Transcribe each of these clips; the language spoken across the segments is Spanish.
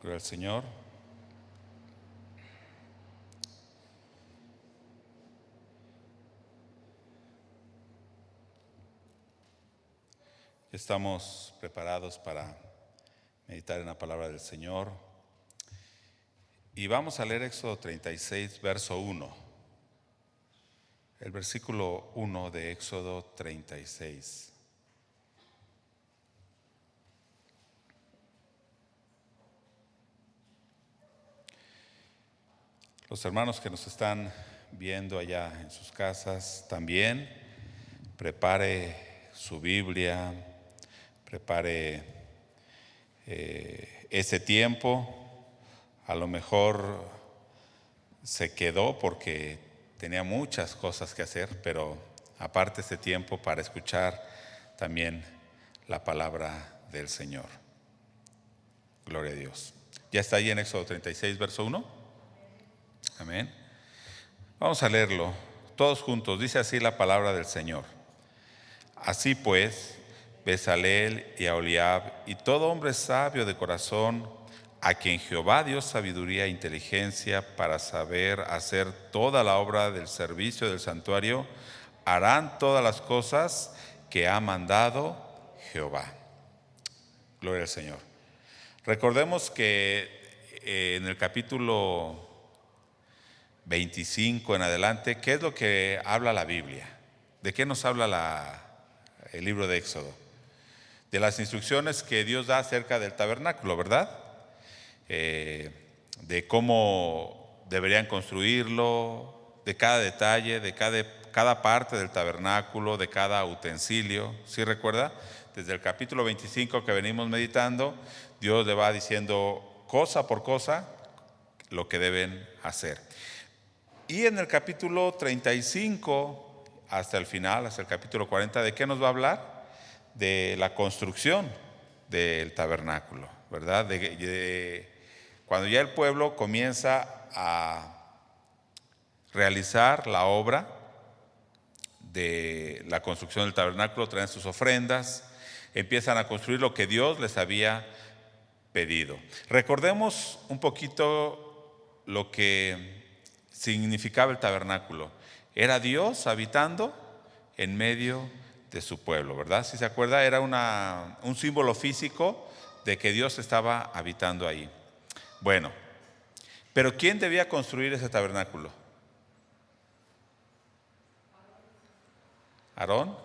Gloria al Señor. Estamos preparados para meditar en la palabra del Señor. Y vamos a leer Éxodo 36, verso 1. El versículo 1 de Éxodo 36. Los hermanos que nos están viendo allá en sus casas también, prepare su Biblia, prepare ese tiempo. A lo mejor se quedó porque tenía muchas cosas que hacer, pero aparte ese tiempo para escuchar también la palabra del Señor. Gloria a Dios. ¿Ya está ahí en Éxodo 36, verso 1? Amén. Vamos a leerlo todos juntos. Dice así la palabra del Señor. Así pues, Bezaleel y Aholiab y todo hombre sabio de corazón, a quien Jehová dio sabiduría e inteligencia para saber hacer toda la obra del servicio del santuario, harán todas las cosas que ha mandado Jehová. Gloria al Señor. Recordemos que en el capítulo 25 en adelante, ¿qué es lo que habla la Biblia? ¿De qué nos habla el libro de Éxodo? De las instrucciones que Dios da acerca del tabernáculo, ¿verdad? De cómo deberían construirlo, de cada detalle, de cada parte del tabernáculo, de cada utensilio. ¿Sí recuerda? Desde el capítulo 25 que venimos meditando, Dios le va diciendo cosa por cosa lo que deben hacer. Y en el capítulo 35 hasta el final, hasta el capítulo 40, ¿de qué nos va a hablar? De la construcción del tabernáculo, ¿verdad? Cuando ya el pueblo comienza a realizar la obra de la construcción del tabernáculo, traen sus ofrendas, empiezan a construir lo que Dios les había pedido. Recordemos un poquito lo que significaba el tabernáculo. Era Dios habitando en medio de su pueblo, ¿verdad? Si se acuerda, era un símbolo físico de que Dios estaba habitando ahí. Bueno, pero ¿quién debía construir ese tabernáculo? Aarón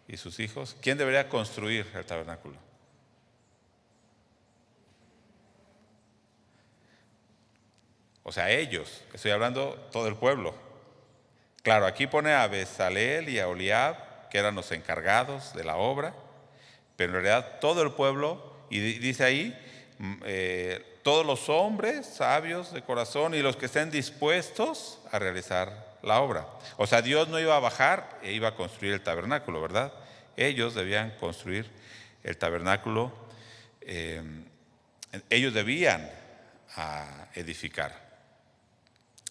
y sus hijos. ¿Quién debería construir el tabernáculo? O sea, ellos, estoy hablando todo el pueblo. Claro, aquí pone a Bezaleel y a Aholiab, que eran los encargados de la obra, pero en realidad todo el pueblo, y dice ahí, todos los hombres sabios de corazón y los que estén dispuestos a realizar la obra. O sea, Dios no iba a bajar e iba a construir el tabernáculo, ¿verdad? Ellos debían construir el tabernáculo, ellos debían edificar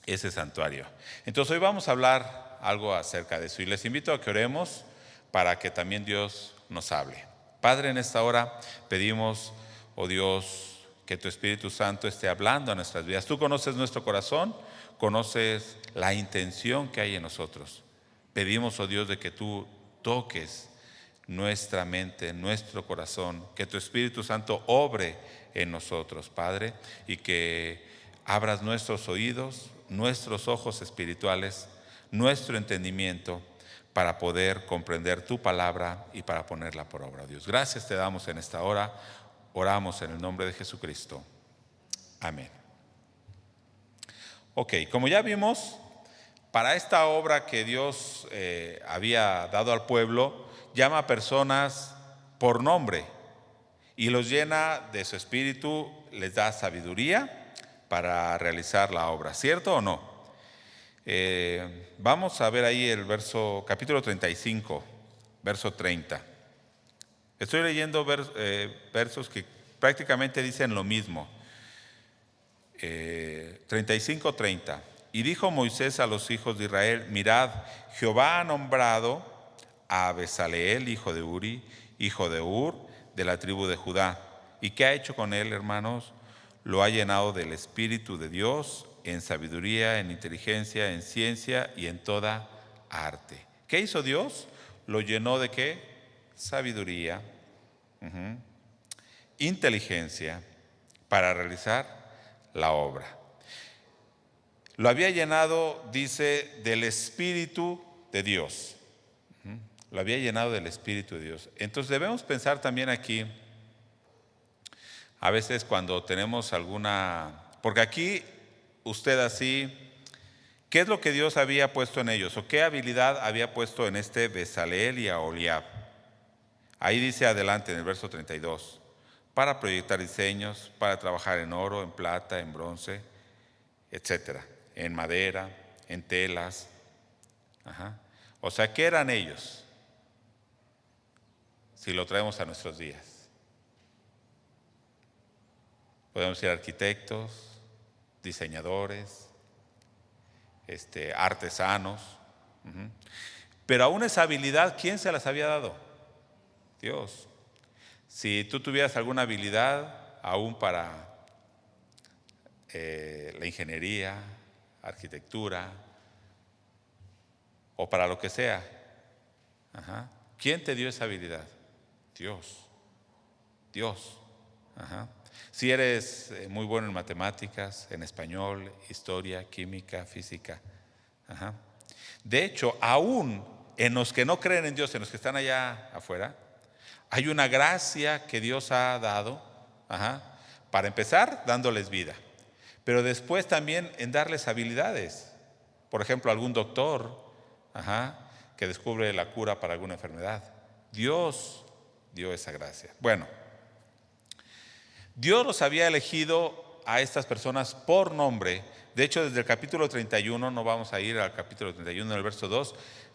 ese santuario. Entonces hoy vamos a hablar algo acerca de eso y les invito a que oremos para que también Dios nos hable. Padre, en esta hora pedimos, oh Dios, que tu Espíritu Santo esté hablando a nuestras vidas. Tú conoces nuestro corazón, conoces la intención que hay en nosotros. Pedimos, oh Dios, de que tú toques nuestra mente, nuestro corazón, que tu Espíritu Santo obre en nosotros, Padre, y que abras nuestros oídos, nuestros ojos espirituales, nuestro entendimiento para poder comprender tu palabra y para ponerla por obra. Dios, gracias te damos en esta hora. Oramos en el nombre de Jesucristo. Amén. Ok, como ya vimos, para esta obra que Dios había dado al pueblo, llama a personas por nombre y los llena de su espíritu, les da sabiduría para realizar la obra, ¿cierto o no? Vamos a ver ahí el capítulo 35, verso 30. Estoy leyendo versos que prácticamente dicen lo mismo. 35:30. Y dijo Moisés a los hijos de Israel: mirad, Jehová ha nombrado a Bezaleel, hijo de Uri, hijo de Hur, de la tribu de Judá, ¿Y qué ha hecho con él, hermanos? Lo ha llenado del Espíritu de Dios en sabiduría, en inteligencia, en ciencia y en toda arte. ¿Qué hizo Dios? Lo llenó de ¿qué? Sabiduría, inteligencia para realizar la obra. Lo había llenado, dice, del Espíritu de Dios. Lo había llenado del Espíritu de Dios. Entonces debemos pensar también aquí, a veces cuando tenemos alguna, porque aquí usted así, ¿qué es lo que Dios había puesto en ellos? ¿O qué habilidad había puesto en este Bezaleel y Aholiab? Ahí dice adelante en el verso 32, para proyectar diseños, para trabajar en oro, en plata, en bronce, etcétera, en madera, en telas. O sea, ¿qué eran ellos? Si lo traemos a nuestros días. Podemos ser arquitectos, diseñadores, artesanos. Pero aún esa habilidad, ¿quién se las había dado? Dios. Si tú tuvieras alguna habilidad, aún para la ingeniería, arquitectura, o para lo que sea, ¿quién te dio esa habilidad? Dios. Dios. Si eres muy bueno en matemáticas, en español, historia, química, física. De hecho, aún en los que no creen en Dios, en los que están allá afuera, hay una gracia que Dios ha dado, para empezar, dándoles vida, pero después también en darles habilidades. Por ejemplo, algún doctor que descubre la cura para alguna enfermedad. Dios dio esa gracia. Bueno, Dios los había elegido a estas personas por nombre. De hecho, desde el capítulo 31, no vamos a ir al capítulo 31, en el verso 2,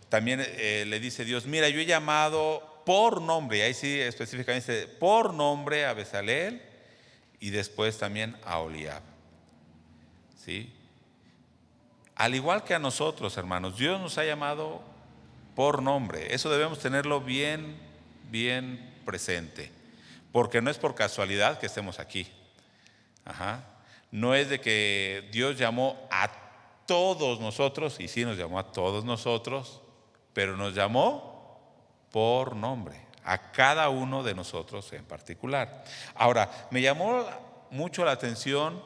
también le dice Dios, mira, yo he llamado por nombre, ahí sí específicamente dice, por nombre a Bezaleel y después también a Aholiab. ¿Sí? Al igual que a nosotros, hermanos, Dios nos ha llamado por nombre. Eso debemos tenerlo bien, bien presente. Porque no es por casualidad que estemos aquí. No es de que Dios llamó a todos nosotros, y sí nos llamó a todos nosotros, pero nos llamó por nombre, a cada uno de nosotros en particular. Ahora, me llamó mucho la atención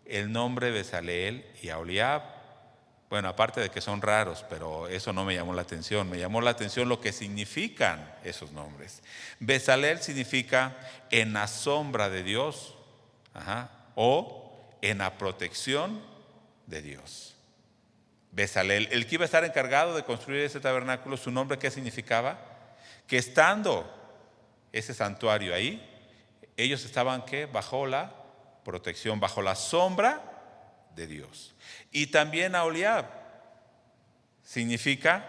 el nombre de Bezaleel y Aholiab. Bueno, aparte de que son raros, pero eso no me llamó la atención. Me llamó la atención lo que significan esos nombres. Bezaleel significa en la sombra de Dios, o en la protección de Dios. Bezaleel, el que iba a estar encargado de construir ese tabernáculo, su nombre, ¿qué significaba? Que estando ese santuario ahí, ellos estaban ¿qué? Bajo la protección, bajo la sombra de Dios. Y también Aholiab significa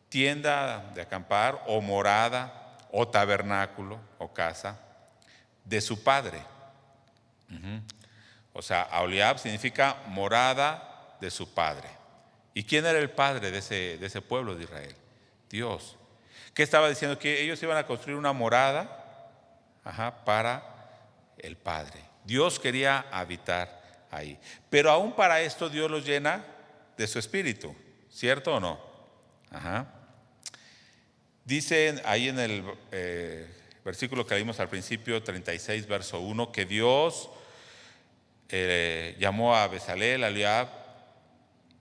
tienda de acampar o morada o tabernáculo o casa de su padre. O sea, Aholiab significa morada de su padre. ¿Y quién era el padre de ese pueblo de Israel? Dios. ¿Qué estaba diciendo? Que ellos iban a construir una morada para el Padre. Dios quería habitar ahí. Pero aún para esto Dios los llena de su espíritu, ¿cierto o no? Dice ahí en el versículo que leímos al principio, 36, verso 1, que Dios llamó a Bezaleel, a Aholiab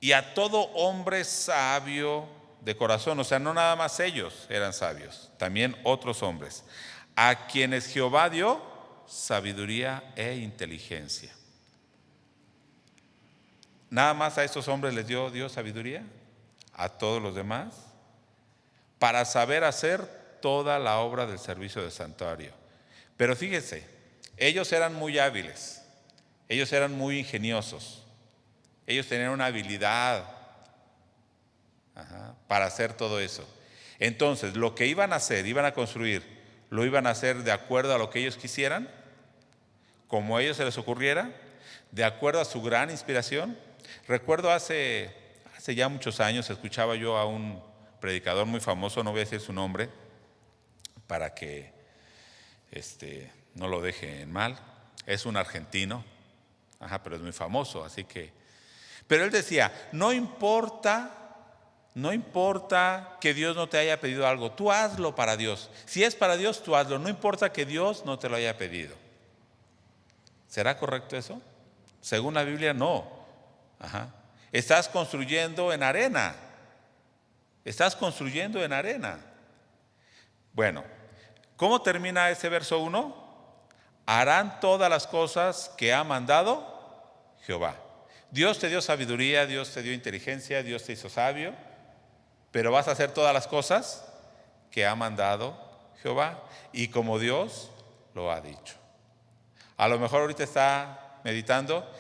y a todo hombre sabio de corazón. O sea, no nada más ellos eran sabios, también otros hombres, a quienes Jehová dio sabiduría e inteligencia. Nada más a estos hombres les dio Dios sabiduría, a todos los demás, para saber hacer toda la obra del servicio del santuario. Pero fíjese, ellos eran muy hábiles, ellos eran muy ingeniosos, ellos tenían una habilidad para hacer todo eso. Entonces, lo que iban a hacer, iban a construir, lo iban a hacer de acuerdo a lo que ellos quisieran, como a ellos se les ocurriera, de acuerdo a su gran inspiración. Recuerdo hace ya muchos años, escuchaba yo a un predicador muy famoso, no voy a decir su nombre, para que no lo deje en mal. Es un argentino, pero es muy famoso, así que... Pero él decía, no importa que Dios no te haya pedido algo, tú hazlo para Dios. Si es para Dios, tú hazlo, no importa que Dios no te lo haya pedido. ¿Será correcto eso? Según la Biblia, no. Estás construyendo en arena. Estás construyendo en arena. Bueno, ¿cómo termina ese verso 1? Harán todas las cosas que ha mandado Jehová. Dios te dio sabiduría, Dios te dio inteligencia, Dios te hizo sabio, pero vas a hacer todas las cosas que ha mandado Jehová y como Dios lo ha dicho. A lo mejor ahorita está meditando.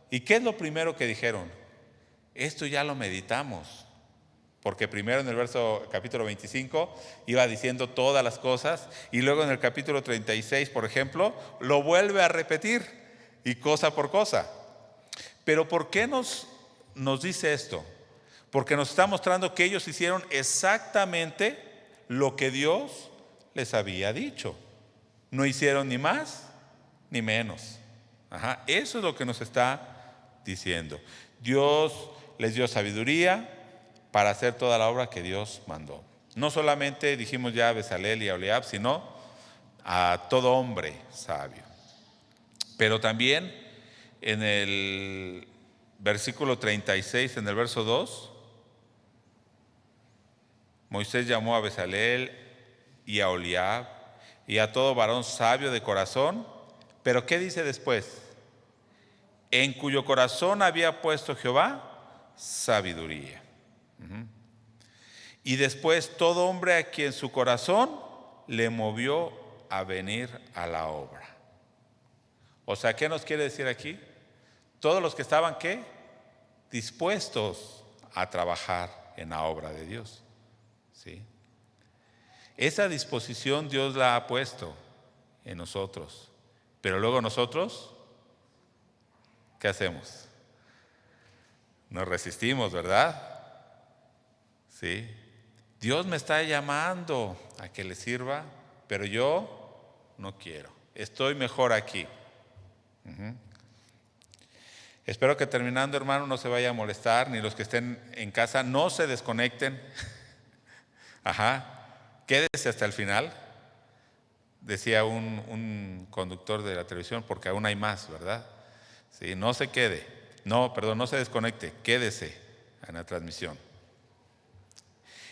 ¿Y qué es lo primero que dijeron? Esto ya lo meditamos. Porque primero en el capítulo 25 iba diciendo todas las cosas y luego en el capítulo 36, por ejemplo, lo vuelve a repetir y cosa por cosa. Pero ¿por qué nos dice esto? Porque nos está mostrando que ellos hicieron exactamente lo que Dios les había dicho. No hicieron ni más ni menos. Eso es lo que nos está diciendo. Dios les dio sabiduría para hacer toda la obra que Dios mandó. No solamente dijimos ya a Bezalel y a Oholiab, sino a todo hombre sabio. Pero también en el versículo 36, en el verso 2, Moisés llamó a Bezalel y a Oholiab y a todo varón sabio de corazón. Pero ¿qué dice después? En cuyo corazón había puesto Jehová sabiduría. Y después todo hombre a quien su corazón le movió a venir a la obra. O sea, ¿qué nos quiere decir aquí? Todos los que estaban, ¿qué? Dispuestos a trabajar en la obra de Dios. ¿Sí? Esa disposición Dios la ha puesto en nosotros. Pero luego nosotros, ¿qué hacemos? Nos resistimos, ¿verdad? Sí. Dios me está llamando a que le sirva, pero yo no quiero. Estoy mejor aquí. Espero que terminando, hermano, no se vaya a molestar, ni los que estén en casa, no se desconecten. Quédese hasta el final. Decía un conductor de la televisión, porque aún hay más, ¿verdad? Sí, no se quede. No se desconecte, quédese en la transmisión.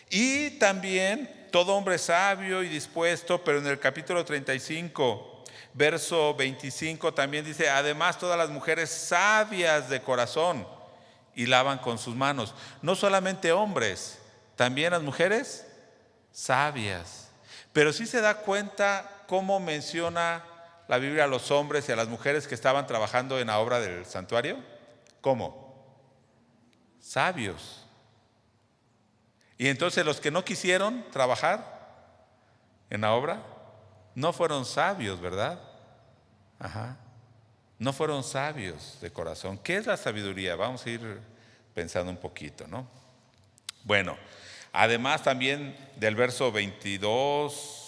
Y también todo hombre sabio y dispuesto, pero en el capítulo 35, verso 25 también dice, además todas las mujeres sabias de corazón y lavan con sus manos. No solamente hombres, también las mujeres sabias. Pero sí se da cuenta cómo menciona la Biblia a los hombres y a las mujeres que estaban trabajando en la obra del santuario. ¿Cómo? Sabios. Y entonces los que no quisieron trabajar en la obra no fueron sabios, ¿verdad? No fueron sabios de corazón. ¿Qué es la sabiduría? Vamos a ir pensando un poquito, ¿no? Bueno, además también del verso 22,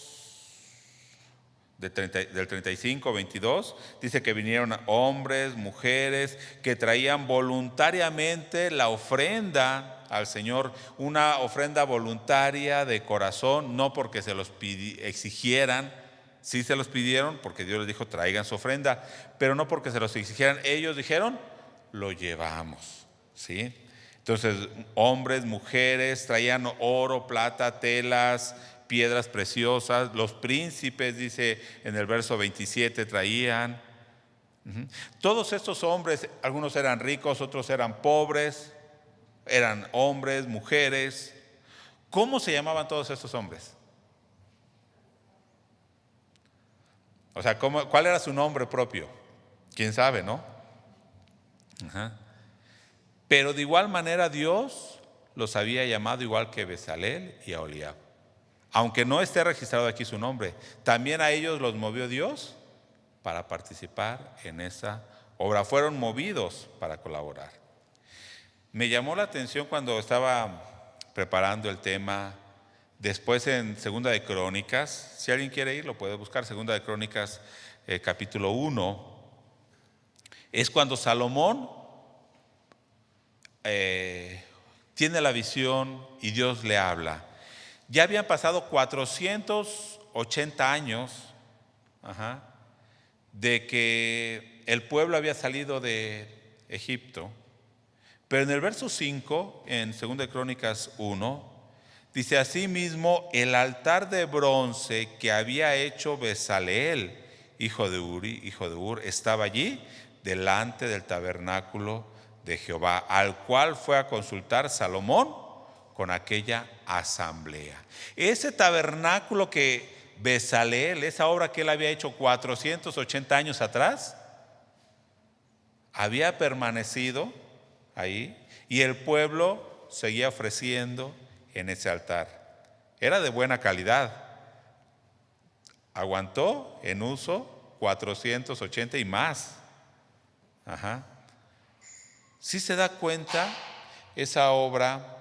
del 35, 22, dice que vinieron hombres, mujeres, que traían voluntariamente la ofrenda al Señor, una ofrenda voluntaria de corazón, no porque se los exigieran. Sí se los pidieron porque Dios les dijo traigan su ofrenda, pero no porque se los exigieran. Ellos dijeron lo llevamos, ¿sí? Entonces hombres, mujeres traían oro, plata, telas, piedras preciosas. Los príncipes, dice en el verso 27, traían. Todos estos hombres, algunos eran ricos, otros eran pobres, eran hombres, mujeres. ¿Cómo se llamaban todos estos hombres? O sea, ¿cuál era su nombre propio? ¿Quién sabe, no? Pero de igual manera Dios los había llamado igual que Bezalel y a Oholiab. Aunque no esté registrado aquí su nombre, también a ellos los movió Dios para participar en esa obra. Fueron movidos para colaborar. Me llamó la atención cuando estaba preparando el tema Después en Segunda de Crónicas, si alguien quiere ir, lo puede buscar, Segunda de Crónicas, capítulo 1, es cuando Salomón tiene la visión y Dios le habla. Ya habían pasado 480 años de que el pueblo había salido de Egipto. Pero en el verso 5, en 2 de Crónicas 1, dice: asimismo, el altar de bronce que había hecho Bezaleel, hijo de Ur, estaba allí delante del tabernáculo de Jehová, al cual fue a consultar Salomón con aquella asamblea. Ese tabernáculo que Bezaleel, esa obra que él había hecho 480 años atrás, había permanecido ahí y el pueblo seguía ofreciendo en ese altar. Era de buena calidad. Aguantó en uso 480 y más. ¿Sí se da cuenta esa obra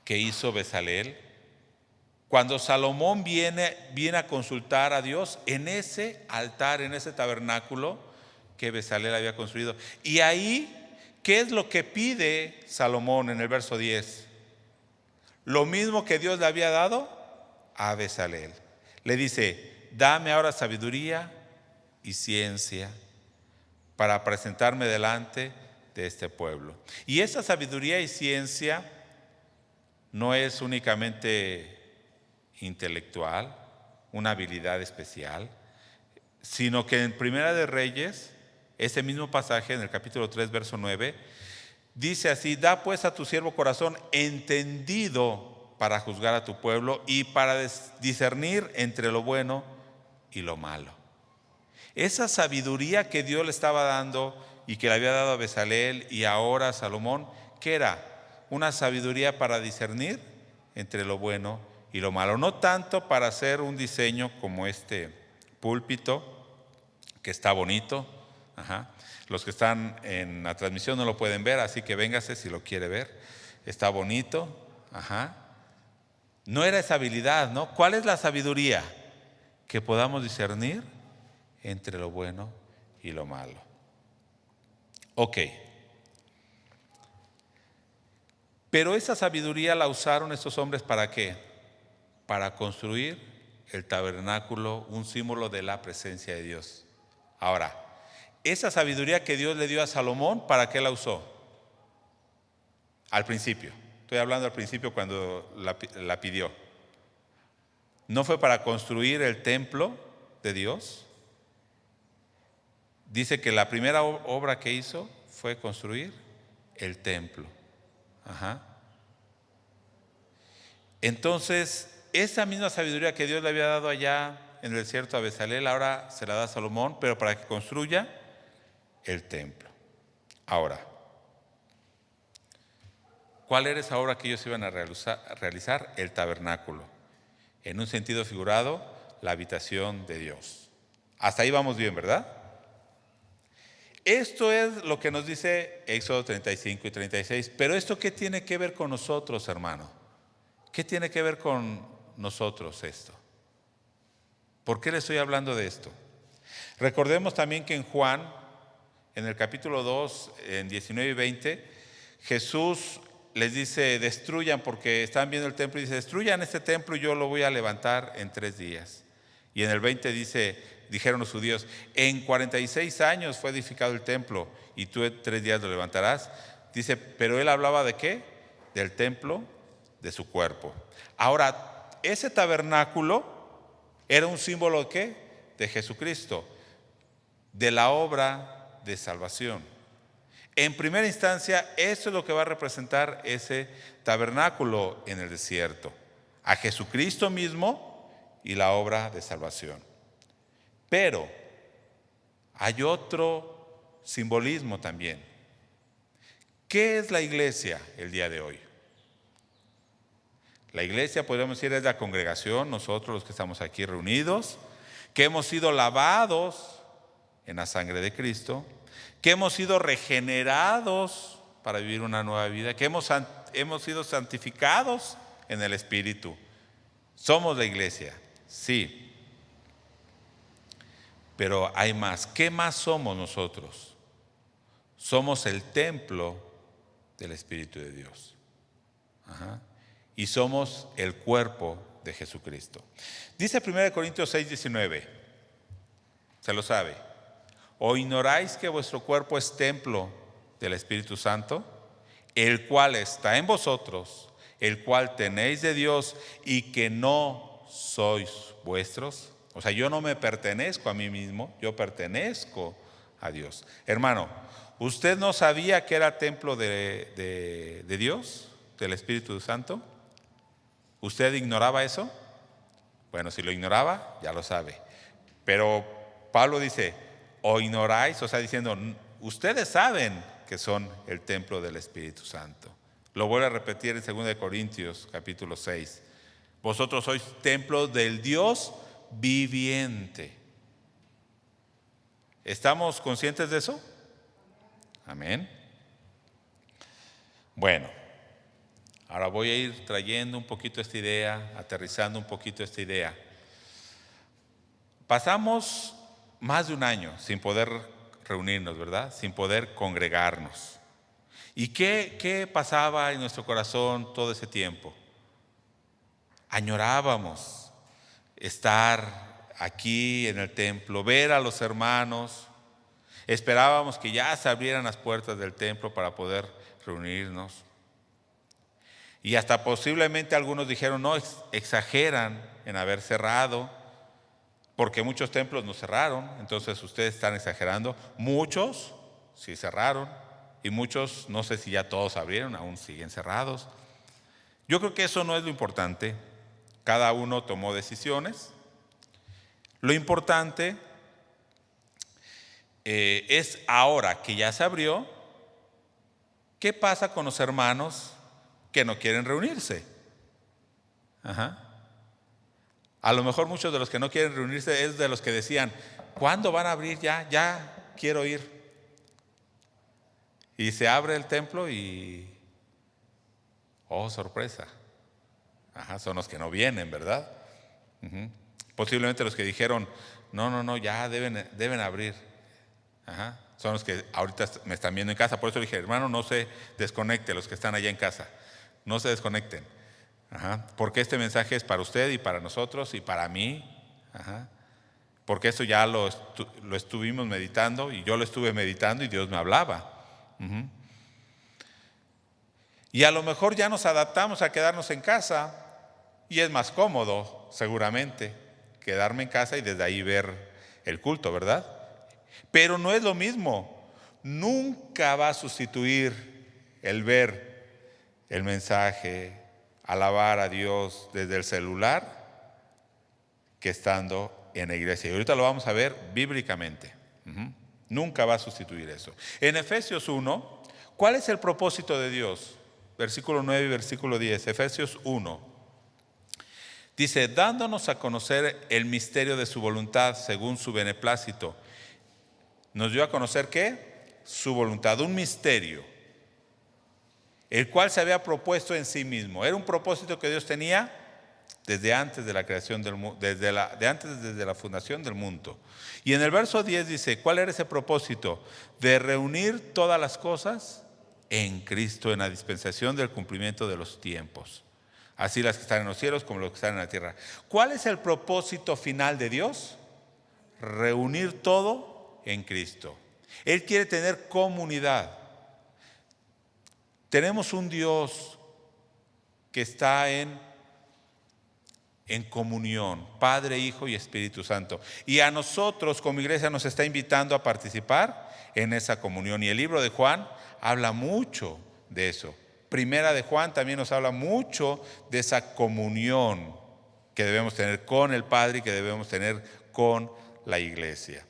que hizo Bezaleel? Cuando Salomón viene a consultar a Dios en ese altar, en ese tabernáculo que Bezaleel había construido. Y ahí, ¿qué es lo que pide Salomón en el verso 10? Lo mismo que Dios le había dado a Bezaleel. Le dice: dame ahora sabiduría y ciencia para presentarme delante de este pueblo. Y esa sabiduría y ciencia no es únicamente intelectual, una habilidad especial, sino que en Primera de Reyes, ese mismo pasaje en el capítulo 3, verso 9, dice así: da pues a tu siervo corazón entendido para juzgar a tu pueblo y para discernir entre lo bueno y lo malo. Esa sabiduría que Dios le estaba dando y que le había dado a Bezaleel y ahora a Salomón, ¿qué era? Una sabiduría para discernir entre lo bueno y lo malo. No tanto para hacer un diseño como este púlpito, que está bonito. Los que están en la transmisión no lo pueden ver, así que véngase si lo quiere ver. Está bonito. No era esa habilidad, ¿no? ¿Cuál es la sabiduría? Que podamos discernir entre lo bueno y lo malo. Ok. Pero esa sabiduría la usaron estos hombres ¿para qué? Para construir el tabernáculo, un símbolo de la presencia de Dios. Ahora, esa sabiduría que Dios le dio a Salomón, ¿para qué la usó? Al principio. Estoy hablando al principio cuando la pidió. ¿No fue para construir el templo de Dios? Dice que la primera obra que hizo fue construir el templo. Entonces, esa misma sabiduría que Dios le había dado allá en el desierto a Bezaleel, ahora se la da a Salomón, pero para que construya el templo. Ahora, ¿cuál era esa obra que ellos iban a realizar? El tabernáculo. En un sentido figurado, la habitación de Dios. Hasta ahí vamos bien, ¿verdad? Esto es lo que nos dice Éxodo 35 y 36. Pero ¿esto qué tiene que ver con nosotros, hermano? ¿Qué tiene que ver con nosotros esto? ¿Por qué le estoy hablando de esto? Recordemos también que en Juan, en el capítulo 2, en 19 y 20, Jesús les dice: destruyan, porque están viendo el templo, y dice: destruyan este templo y yo lo voy a levantar en 3 días. Y en el 20 dijeron los judíos: en 46 años fue edificado el templo y tú en 3 días lo levantarás. Dice, pero él hablaba ¿de qué? Del templo de su cuerpo. Ahora, ese tabernáculo era un símbolo ¿de qué? De Jesucristo, de la obra de salvación. En primera instancia, eso es lo que va a representar ese tabernáculo en el desierto: a Jesucristo mismo y la obra de salvación. Pero hay otro simbolismo también. ¿Qué es la iglesia el día de hoy? La iglesia, podríamos decir, es la congregación, nosotros los que estamos aquí reunidos, que hemos sido lavados en la sangre de Cristo, que hemos sido regenerados para vivir una nueva vida, que hemos sido santificados en el Espíritu. Somos la iglesia, sí. Pero hay más. ¿Qué más somos nosotros? Somos el templo del Espíritu de Dios. Ajá. Y somos el cuerpo de Jesucristo. Dice 1 Corintios 6:19. Se lo sabe. ¿O ignoráis que vuestro cuerpo es templo del Espíritu Santo, el cual está en vosotros, el cual tenéis de Dios y que no sois vuestros? O sea, yo no me pertenezco a mí mismo, yo pertenezco a Dios. Hermano, ¿usted no sabía que era templo de Dios, del Espíritu Santo? ¿Usted ignoraba eso? Bueno, si lo ignoraba, ya lo sabe. Pero Pablo dice, o ignoráis, o sea, diciendo, ustedes saben que son el templo del Espíritu Santo. Lo vuelvo a repetir en 2 Corintios capítulo 6. Vosotros sois templo del Dios viviente. ¿Estamos conscientes de eso? Amén. Bueno, ahora voy a ir trayendo un poquito esta idea, aterrizando un poquito esta idea. Pasamos más de un año sin poder reunirnos, ¿verdad? Sin poder congregarnos. ¿Y qué pasaba en nuestro corazón todo ese tiempo? Añorábamos estar aquí en el templo, ver a los hermanos. Esperábamos que ya se abrieran las puertas del templo para poder reunirnos. Y hasta posiblemente algunos dijeron, no, exageran en haber cerrado, porque muchos templos nos cerraron, entonces ustedes están exagerando. Muchos sí cerraron y muchos, no sé si ya todos abrieron, aún siguen cerrados. Yo creo que eso no es lo importante. Cada uno tomó decisiones. Lo importante es ahora que ya se abrió, ¿qué pasa con los hermanos que no quieren reunirse? Ajá. A lo mejor muchos de los que no quieren reunirse es de los que decían, ¿cuándo van a abrir ya? Ya quiero ir. Y se abre el templo y, oh, sorpresa. Ajá, son los que no vienen, ¿verdad? Uh-huh. Posiblemente los que dijeron, no, ya deben abrir. Ajá. Son los que ahorita me están viendo en casa. Por eso dije, hermano, no se desconecte, los que están allá en casa. No se desconecten. Ajá. Porque este mensaje es para usted y para nosotros y para mí. Ajá. Porque esto ya lo estuvimos meditando y yo lo estuve meditando y Dios me hablaba. Uh-huh. Y a lo mejor ya nos adaptamos a quedarnos en casa y es más cómodo, seguramente, quedarme en casa y desde ahí ver el culto, ¿verdad? Pero no es lo mismo. Nunca va a sustituir el ver el mensaje, alabar a Dios desde el celular que estando en la iglesia. Y ahorita lo vamos a ver bíblicamente. Uh-huh. Nunca va a sustituir eso. En Efesios 1, ¿cuál es el propósito de Dios? Versículo 9 y versículo 10. Efesios 1. Dice, dándonos a conocer el misterio de su voluntad según su beneplácito. Nos dio a conocer ¿qué? Su voluntad, un misterio, el cual se había propuesto en sí mismo. Era un propósito que Dios tenía desde antes de la creación del mundo, desde la fundación del mundo. Y en el verso 10 dice, ¿cuál era ese propósito? De reunir todas las cosas en Cristo, en la dispensación del cumplimiento de los tiempos. Así las que están en los cielos como las que están en la tierra. ¿Cuál es el propósito final de Dios? Reunir todo en Cristo. Él quiere tener comunidad. Tenemos un Dios que está en comunión, Padre, Hijo y Espíritu Santo. Y a nosotros como iglesia nos está invitando a participar en esa comunión. Y el libro de Juan habla mucho de eso. Primera de Juan también nos habla mucho de esa comunión que debemos tener con el Padre y que debemos tener con la iglesia.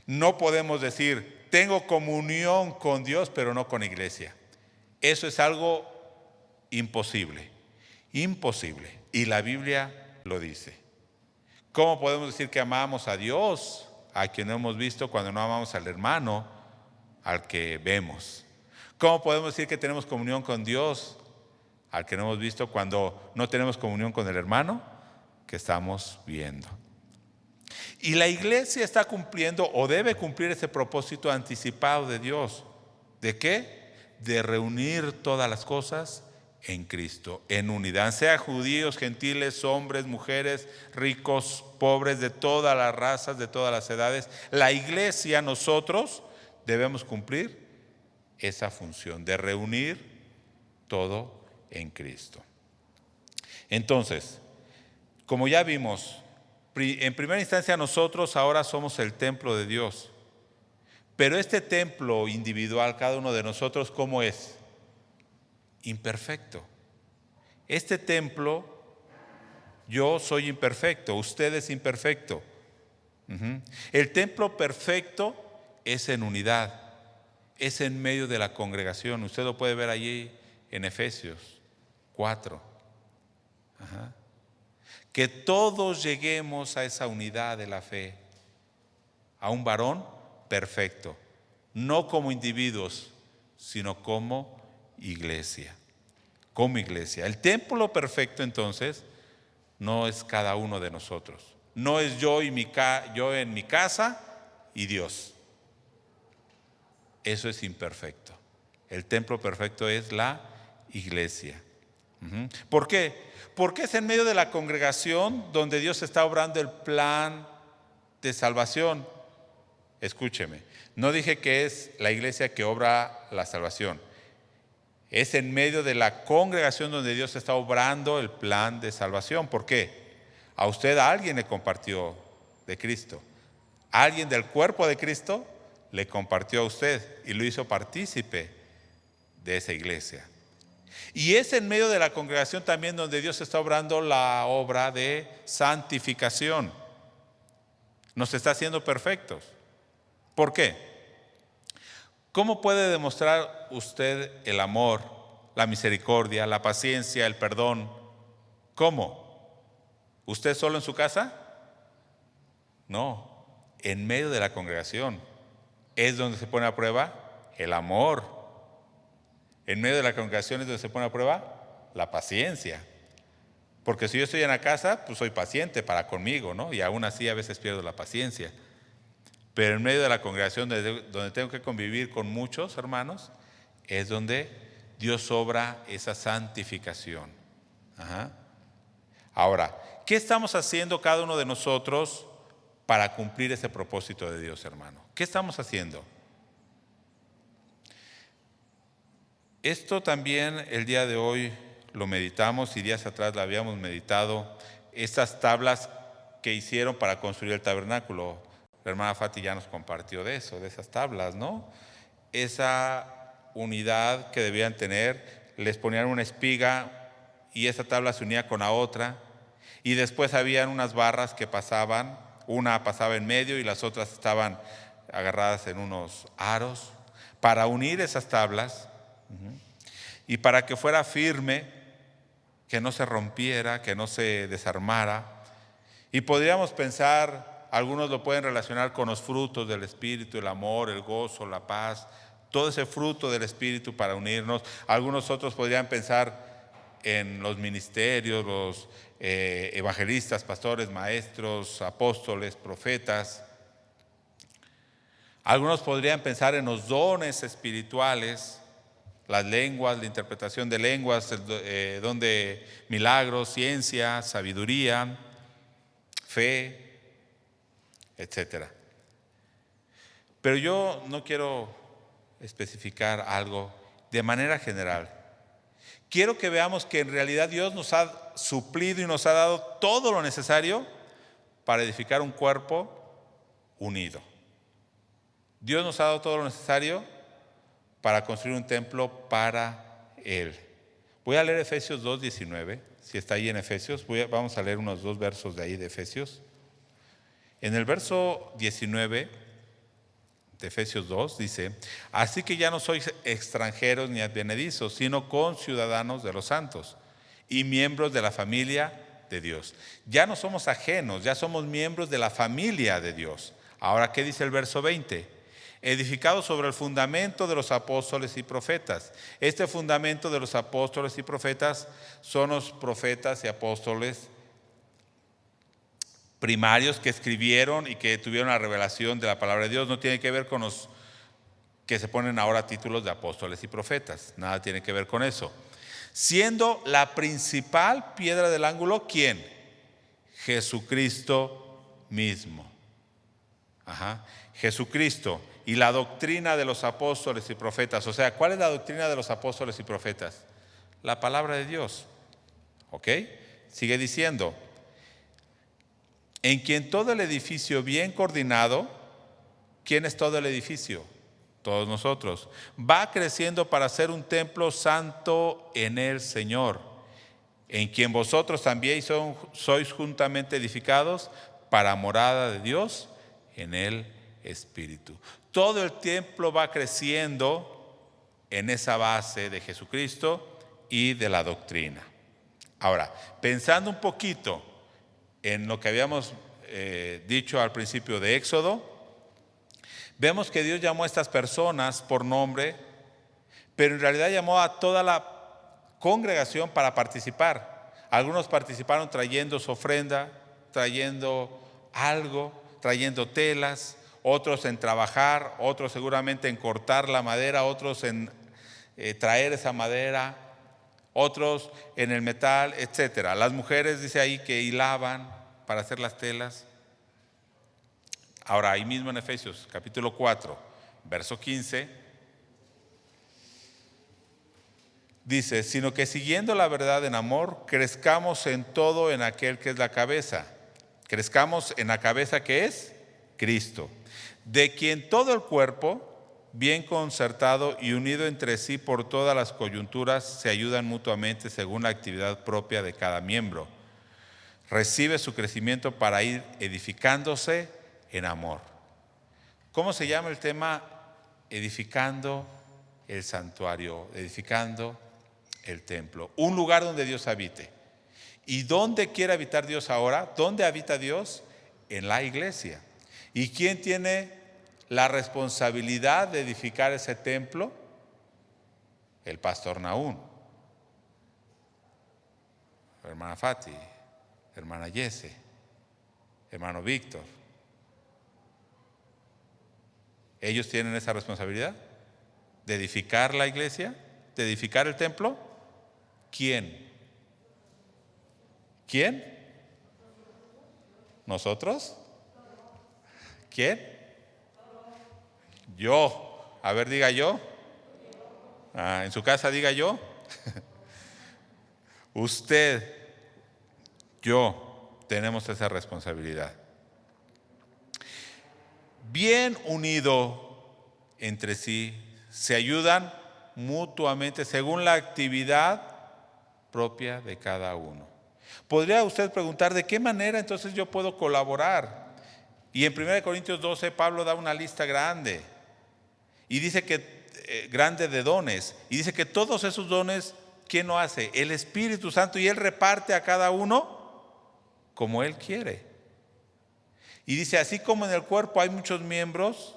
No podemos decir, tengo comunión con Dios, pero no con iglesia. Eso es algo imposible, imposible. Y la Biblia lo dice. ¿Cómo podemos decir que amamos a Dios, a quien no hemos visto, cuando no amamos al hermano, al que vemos? ¿Cómo podemos decir que tenemos comunión con Dios al que no hemos visto cuando no tenemos comunión con el hermano que estamos viendo. Y la iglesia está cumpliendo o debe cumplir ese propósito anticipado de Dios. ¿De qué? De reunir todas las cosas en Cristo, en unidad, sea judíos, gentiles, hombres, mujeres, ricos, pobres, de todas las razas, de todas las edades. La iglesia, nosotros debemos cumplir esa función de reunir todo en Cristo. Entonces, como ya vimos, en primera instancia nosotros ahora somos el templo de Dios. Pero este templo individual, cada uno de nosotros, ¿cómo es? Imperfecto. Este templo, yo soy imperfecto, usted es imperfecto. El templo perfecto es en unidad, es en medio de la congregación. Usted lo puede ver allí en Efesios 4. Que todos lleguemos a esa unidad de la fe, a un varón perfecto, no como individuos, sino como iglesia. Como iglesia. El templo perfecto entonces no es cada uno de nosotros. No es yo en mi casa y Dios. Eso es imperfecto. El templo perfecto es la iglesia. ¿Por qué? Porque es en medio de la congregación donde Dios está obrando el plan de salvación. Escúcheme, no dije que es la iglesia que obra la salvación. Es en medio de la congregación donde Dios está obrando el plan de salvación. ¿Por qué? A usted alguien le compartió de Cristo. Alguien del cuerpo de Cristo le compartió a usted y lo hizo partícipe de esa iglesia. Y es en medio de la congregación también donde Dios está obrando la obra de santificación. Nos está haciendo perfectos. ¿Por qué? ¿Cómo puede demostrar usted el amor, la misericordia, la paciencia, el perdón? ¿Cómo? ¿Usted solo en su casa? No, en medio de la congregación. Es donde se pone a prueba el amor. En medio de la congregación es donde se pone a prueba la paciencia. Porque si yo estoy en la casa, pues soy paciente para conmigo, ¿no? Y aún así a veces pierdo la paciencia. Pero en medio de la congregación donde tengo que convivir con muchos hermanos, es donde Dios obra esa santificación. Ahora, ¿qué estamos haciendo cada uno de nosotros para cumplir ese propósito de Dios, hermano? ¿Qué estamos haciendo? Esto también el día de hoy lo meditamos y días atrás lo habíamos meditado. Estas tablas que hicieron para construir el tabernáculo. La hermana Fati ya nos compartió de eso, de esas tablas, ¿no? Esa unidad que debían tener, les ponían una espiga y esa tabla se unía con la otra. Y después habían unas barras que pasaban, una pasaba en medio y las otras estaban agarradas en unos aros para unir esas tablas. Y para que fuera firme, que no se rompiera, que no se desarmara. Y podríamos pensar, algunos lo pueden relacionar con los frutos del Espíritu, el amor, el gozo, la paz, todo ese fruto del Espíritu para unirnos. Algunos otros podrían pensar en los ministerios, los evangelistas, pastores, maestros, apóstoles, profetas. Algunos podrían pensar en los dones espirituales, las lenguas, la interpretación de lenguas, el don de milagros, ciencia, sabiduría, fe, etcétera. Pero yo no quiero especificar algo de manera general. Quiero que veamos que en realidad Dios nos ha suplido y nos ha dado todo lo necesario para edificar un cuerpo unido. Dios nos ha dado todo lo necesario para construir un templo para Él. Voy a leer Efesios 2:19, si está ahí en Efesios, vamos a leer unos 2 versos de ahí de Efesios. En el verso 19 de Efesios 2 dice: así que ya no sois extranjeros ni advenedizos, sino conciudadanos de los santos y miembros de la familia de Dios. Ya no somos ajenos, ya somos miembros de la familia de Dios. Ahora, ¿qué dice el verso 20? edificado sobre el fundamento de los apóstoles y profetas. Este fundamento de los apóstoles y profetas son los profetas y apóstoles primarios que escribieron y que tuvieron la revelación de la palabra de Dios. No tiene que ver con los que se ponen ahora títulos de apóstoles y profetas. Nada tiene que ver con eso. Siendo la principal piedra del ángulo, ¿quién? Jesucristo mismo. Jesucristo y la doctrina de los apóstoles y profetas. O sea, ¿cuál es la doctrina de los apóstoles y profetas? La palabra de Dios. ¿Ok? Sigue diciendo, en quien todo el edificio bien coordinado, ¿quién es todo el edificio? Todos nosotros. Va creciendo para ser un templo santo en el Señor, en quien vosotros también sois juntamente edificados para morada de Dios en el Espíritu. Todo el templo va creciendo en esa base de Jesucristo y de la doctrina. Ahora, pensando un poquito en lo que habíamos dicho al principio de Éxodo, vemos que Dios llamó a estas personas por nombre, pero en realidad llamó a toda la congregación para participar. Algunos participaron trayendo su ofrenda, trayendo algo, trayendo telas, otros en trabajar, otros seguramente en cortar la madera, otros en traer esa madera, otros en el metal, etcétera. Las mujeres, dice ahí, que hilaban para hacer las telas. Ahora, ahí mismo en Efesios capítulo 4, verso 15, dice, sino que siguiendo la verdad en amor, crezcamos en todo en aquel que es la cabeza. Crezcamos en la cabeza que es Cristo, de quien todo el cuerpo, bien concertado y unido entre sí por todas las coyunturas, se ayudan mutuamente según la actividad propia de cada miembro. Recibe su crecimiento para ir edificándose en amor. ¿Cómo se llama el tema? Edificando el santuario, edificando el templo, un lugar donde Dios habite. ¿Y dónde quiere habitar Dios ahora? ¿Dónde habita Dios? En la iglesia. ¿Y quién tiene la responsabilidad de edificar ese templo? El pastor Nahún, hermana Fati, hermana Yese, hermano Víctor. Ellos tienen esa responsabilidad de edificar la iglesia, de edificar el templo. ¿Quién? ¿Quién? ¿Nosotros? ¿Quién? Yo. A ver, diga yo. En su casa diga yo. Usted, yo, tenemos esa responsabilidad. Bien unido entre sí, se ayudan mutuamente según la actividad propia de cada uno. Podría usted preguntar, ¿de qué manera entonces yo puedo colaborar? Y en 1 Corintios 12 Pablo da una lista grande y dice que grande de dones, y dice que todos esos dones, ¿quién lo hace? El Espíritu Santo, y Él reparte a cada uno como Él quiere. Y dice, así como en el cuerpo hay muchos miembros,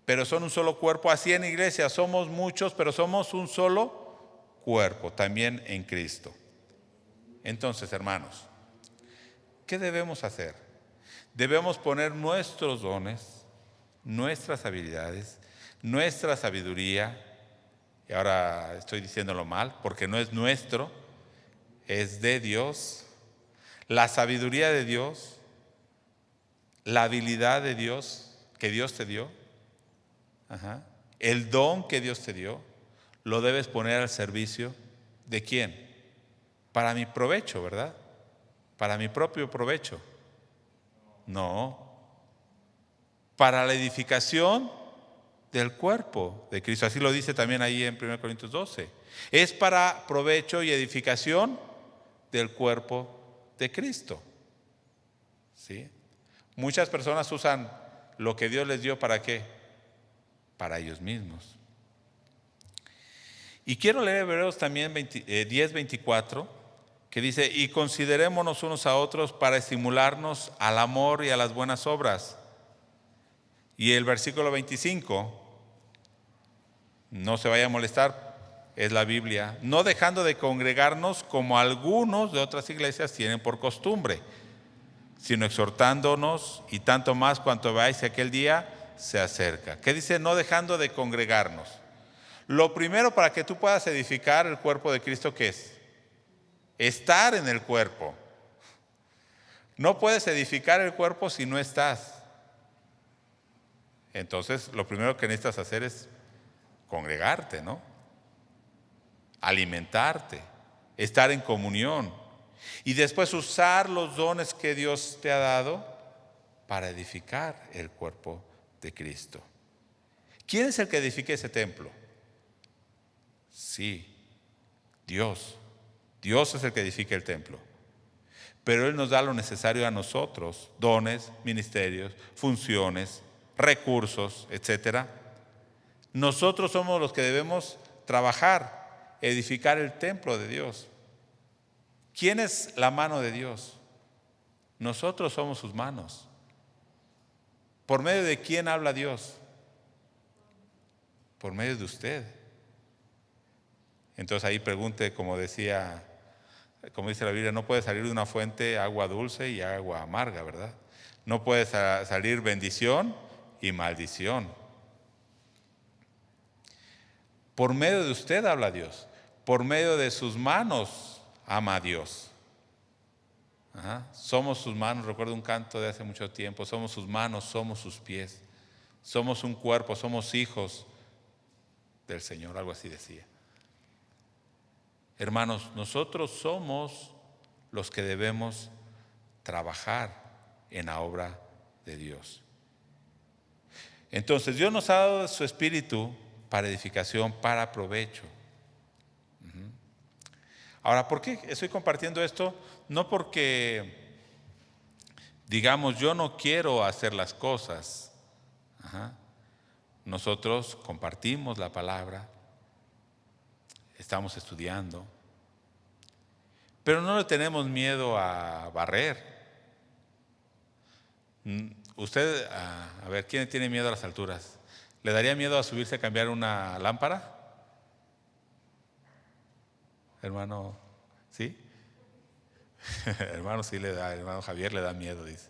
pero son un solo cuerpo, así en la iglesia somos muchos, pero somos un solo cuerpo, también en Cristo. Entonces, hermanos, ¿qué debemos hacer? Debemos poner nuestros dones, nuestras habilidades, nuestra sabiduría, y ahora estoy diciéndolo mal, porque no es nuestro, es de Dios, la sabiduría de Dios, la habilidad de Dios que Dios te dio, el don que Dios te dio, lo debes poner al servicio ¿de quién? Para mi provecho, ¿verdad? Para mi propio provecho. No, para la edificación del cuerpo de Cristo. Así lo dice también ahí en 1 Corintios 12. Es para provecho y edificación del cuerpo de Cristo. ¿Sí? Muchas personas usan lo que Dios les dio, ¿para qué? Para ellos mismos. Y quiero leer Hebreos también 10:24, que dice, y considerémonos unos a otros para estimularnos al amor y a las buenas obras. Y el versículo 25, no se vaya a molestar, es la Biblia. No dejando de congregarnos como algunos de otras iglesias tienen por costumbre, sino exhortándonos, y tanto más cuanto veáis que aquel día se acerca. ¿Qué dice? No dejando de congregarnos. Lo primero para que tú puedas edificar el cuerpo de Cristo, ¿qué es? Estar en el cuerpo. No puedes edificar el cuerpo si no estás. Entonces, lo primero que necesitas hacer es congregarte, ¿no? Alimentarte, estar en comunión. Y después usar los dones que Dios te ha dado para edificar el cuerpo de Cristo. ¿Quién es el que edifica ese templo? Sí, Dios. Dios es el que edifica el templo. Pero Él nos da lo necesario a nosotros, dones, ministerios, funciones, recursos, etc. Nosotros somos los que debemos trabajar, edificar el templo de Dios. ¿Quién es la mano de Dios? Nosotros somos sus manos. ¿Por medio de quién habla Dios? Por medio de usted. Entonces ahí pregunte, como dice la Biblia, no puede salir de una fuente agua dulce y agua amarga, ¿verdad? No puede salir bendición y maldición. Por medio de usted habla Dios. Por medio de sus manos ama a Dios. Somos sus manos, recuerdo un canto de hace mucho tiempo, somos sus manos, somos sus pies. Somos un cuerpo, somos hijos del Señor, algo así decía. Hermanos, nosotros somos los que debemos trabajar en la obra de Dios. Entonces, Dios nos ha dado su Espíritu para edificación, para provecho. Ahora, ¿por qué estoy compartiendo esto? No porque, digamos, yo no quiero hacer las cosas. Nosotros compartimos la palabra, estamos estudiando, pero no le tenemos miedo a barrer. Usted, a ver, ¿quién tiene miedo a las alturas? ¿Le daría miedo a subirse a cambiar una lámpara? Hermano, ¿sí? Hermano, sí le da, hermano Javier le da miedo, dice.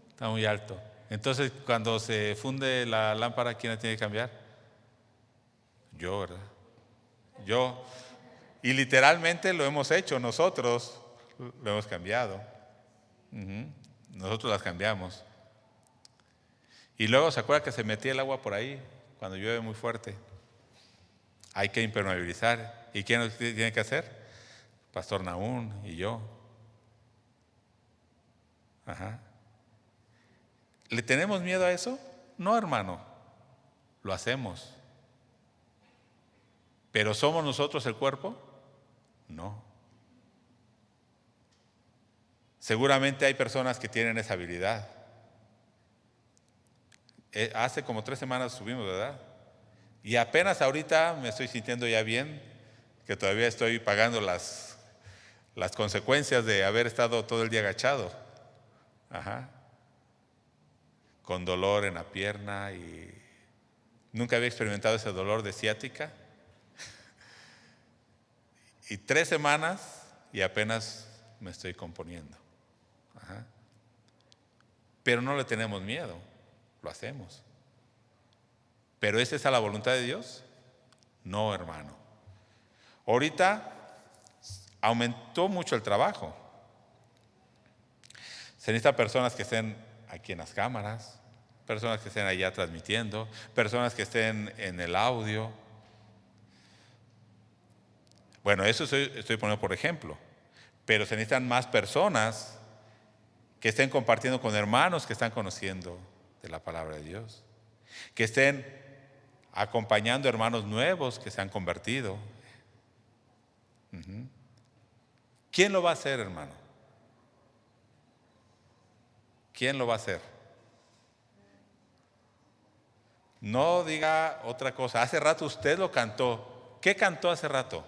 Está muy alto. Entonces, cuando se funde la lámpara, ¿quién la tiene que cambiar? Yo, ¿verdad? Yo. Y literalmente lo hemos hecho nosotros, lo hemos cambiado. Nosotros las cambiamos. Y luego se acuerda que se metía el agua por ahí cuando llueve muy fuerte. Hay que impermeabilizar. ¿Y quién lo tiene que hacer? Pastor Naún y yo. ¿Le tenemos miedo a eso? No, hermano. Lo hacemos. ¿Pero somos nosotros el cuerpo? No. Seguramente hay personas que tienen esa habilidad. Hace como 3 semanas subimos, ¿verdad? Y apenas ahorita me estoy sintiendo ya bien, que todavía estoy pagando las consecuencias de haber estado todo el día agachado. Con dolor en la pierna y nunca había experimentado ese dolor de ciática. Y 3 semanas y apenas me estoy componiendo. Pero no le tenemos miedo, lo hacemos. ¿Pero es esa la voluntad de Dios? No, hermano. Ahorita aumentó mucho el trabajo. Se necesitan personas que estén aquí en las cámaras, personas que estén allá transmitiendo, personas que estén en el audio. Bueno, eso estoy poniendo por ejemplo. Pero se necesitan más personas que estén compartiendo con hermanos que están conociendo de la palabra de Dios, que estén acompañando hermanos nuevos que se han convertido. ¿Quién lo va a hacer, hermano? ¿Quién lo va a hacer? No diga otra cosa. Hace rato usted lo cantó. ¿Qué cantó hace rato?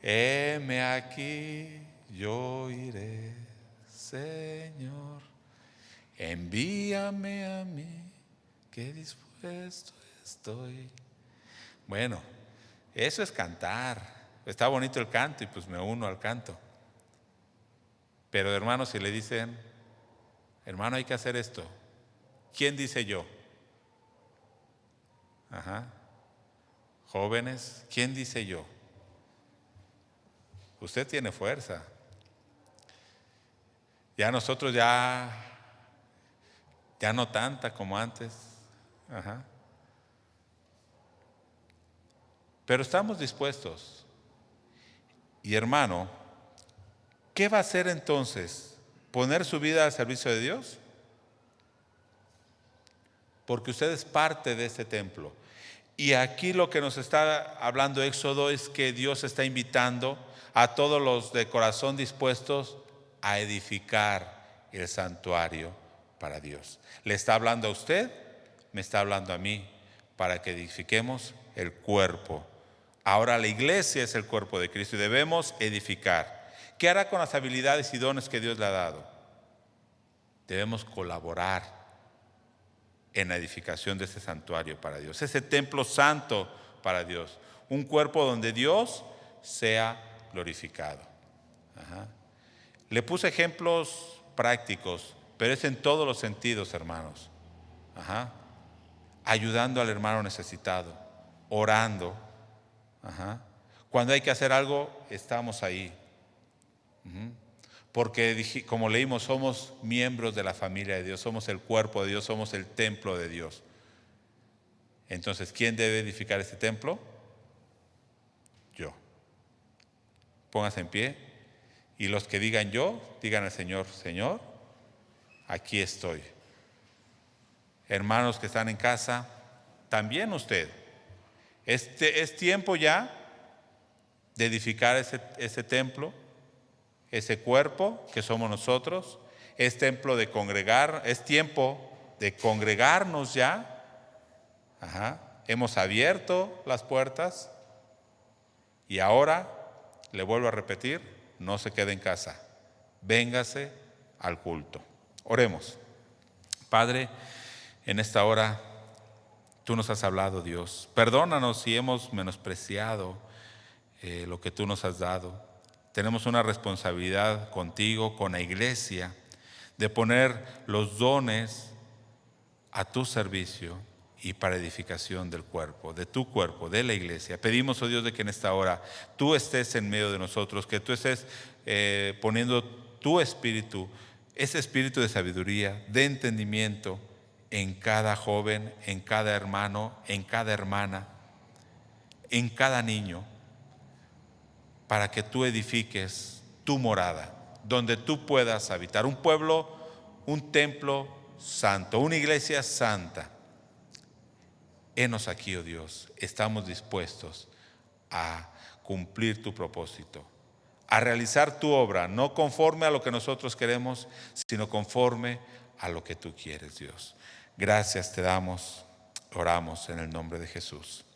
Heme aquí, yo iré, Señor. envíame a mí, que dispuesto estoy. Bueno, eso es cantar. Está bonito el canto y pues me uno al canto. Pero hermano, si le dicen, hermano, hay que hacer esto, ¿quién dice yo? Ajá. Jóvenes, ¿quién dice yo? Usted tiene fuerza. Ya nosotros ya no tanta como antes. Ajá. Pero estamos dispuestos. Y hermano, ¿qué va a hacer entonces? ¿Poner su vida al servicio de Dios? Porque usted es parte de este templo. Y aquí lo que nos está hablando Éxodo es que Dios está invitando a todos los de corazón dispuestos a edificar el santuario para Dios. Le está hablando a usted, me está hablando a mí, para que edifiquemos el cuerpo. Ahora la iglesia es el cuerpo de Cristo y debemos edificar. ¿Qué hará con las habilidades y dones que Dios le ha dado? Debemos colaborar en la edificación de ese santuario para Dios, ese templo santo para Dios, un cuerpo donde Dios sea glorificado. Ajá. Le puse ejemplos prácticos, pero es en todos los sentidos, hermanos. Ajá. Ayudando al hermano necesitado, orando. Ajá. Cuando hay que hacer algo, estamos ahí. Porque como leímos, somos miembros de la familia de Dios, somos el cuerpo de Dios, somos el templo de Dios. Entonces, ¿quién debe edificar este templo? Yo. Póngase en pie. Y los que digan yo, digan al Señor, Señor, aquí estoy. Hermanos que están en casa, también usted. Es tiempo ya de edificar ese templo, ese cuerpo que somos nosotros. Es tiempo de congregarnos ya. Ajá. Hemos abierto las puertas y ahora, le vuelvo a repetir, no se quede en casa, véngase al culto. Oremos. Padre, en esta hora tú nos has hablado, Dios. Perdónanos si hemos menospreciado lo que tú nos has dado. Tenemos una responsabilidad contigo, con la iglesia, de poner los dones a tu servicio y para edificación del cuerpo, de tu cuerpo, de la iglesia. Pedimos, oh Dios, de que en esta hora tú estés en medio de nosotros, que tú estés poniendo tu espíritu, ese espíritu de sabiduría, de entendimiento en cada joven, en cada hermano, en cada hermana, en cada niño, para que tú edifiques tu morada, donde tú puedas habitar. Un pueblo, un templo santo, una iglesia santa. Henos aquí, oh Dios, estamos dispuestos a cumplir tu propósito, a realizar tu obra, no conforme a lo que nosotros queremos, sino conforme a lo que tú quieres, Dios. Gracias te damos, oramos en el nombre de Jesús.